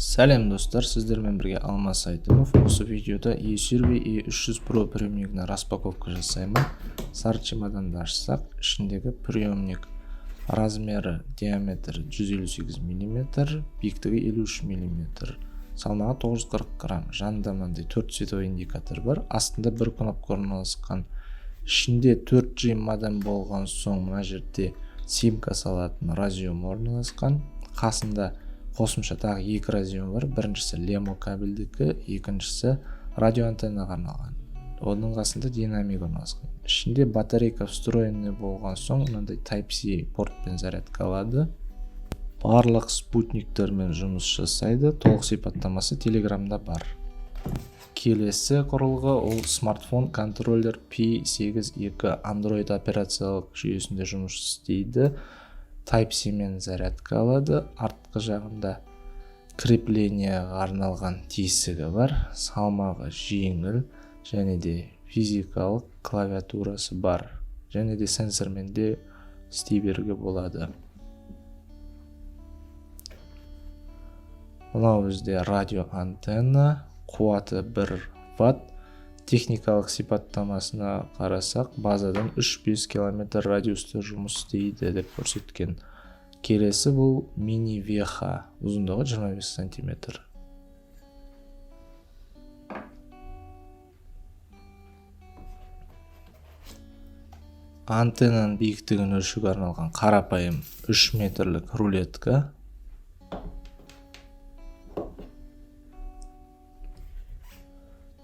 Сәлем достар, сіздермен бірге Алмас Айтымов. Осы видеода eSurvey E300 Pro приемнигіне распаковка жасаймын. Сары чемоданды ашсақ, ішіндегі приемник размері диаметрі 158 мм, биіктігі 53 мм, салмағы 940 грамм. Жанында мынандай 4 цветовой индикатор бар, астында бір кнопка орналасқан. Ішінде 4G модем болған соң мына жерде симка салатын разъем орналасқан. Қасында қосымша тағы екі разъем бар. Біріншісі лемо кабельдікі, екіншісі радио антеннаға арналған. Оның қасында динамик орналасқан. Ішінде батарейка встроенный болған соң мынандай Type-C портпен зарядка алады. Барлық спутниктермен жұмыс жасайды. Толық сипаттамасы Телеграмда бар. Келесі құрылғы ол смартфон контроллер P82 Android операциялық жүйесінде жұмыс істейді. Type-C мен зарядка алады. Артқы жағында крепленияға арналған тесігі бар. Салмағы жеңіл және де физикалық клавиатурасы бар. Және де сенсормен де істей беруге болады. Мынау бізде радио антенна, қуаты 1 Вт. Техникалық сипаттамасына қарасақ, базадан 3-5 км радиуста жұмыс істейді деп көрсеткен. Келесі бұл мини веха, ұзындығы 25 см. Антеннаның биіктігін өлшеуге арналған қарапайым 3 метрлік рулетка.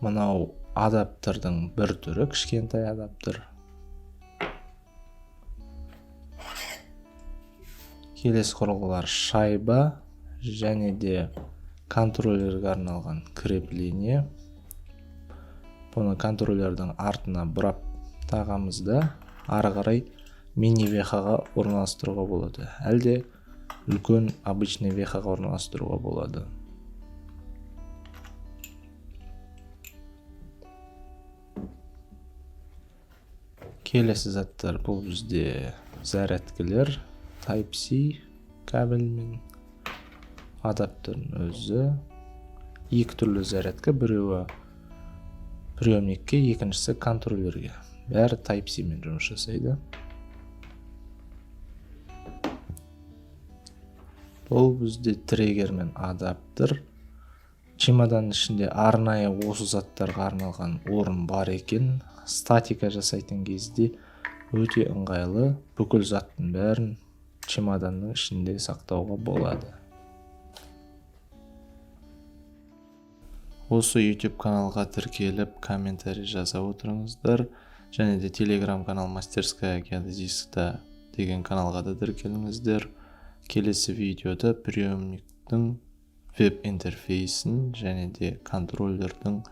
Мынау адаптердің бір түрі, кішкентай адаптер. Келесі құрылғылар шайба және де контроллерге арналған крепление. Бұны контроллердің артына бұрап тағамызда ары қарай мини вехаға орналастыруға болады. Әлде үлкен обычный вехаға орналастыруға болады. Келесі заттар бұл бізде зарядкілер, Type-C кабельмен, адаптердің өзі, екі түрлі зарядка, біреуі приемникке, екіншісі контроллерге. Бәрі Type-C мен жұмыс жасайды. Бұл бізде триггер мен адаптер. Чемоданның ішінде арнайы осы заттарға арналған орын бар екен. Статика жасайтын кезде өте ыңғайлы, бүкіл заттың бәрін чемоданның ішінде сақтауға болады. Осы YouTube каналға тіркеліп, комментарий жаза отырыңыздар. Және де Telegram канал Мастерская геодезиста деген каналға да тіркеліңіздер. Келесі видеода приемниктің веб-интерфейсін және де контроллердің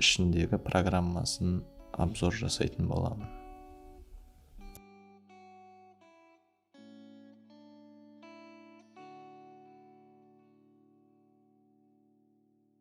ішіндегі программасын обзор жасайтын боламын.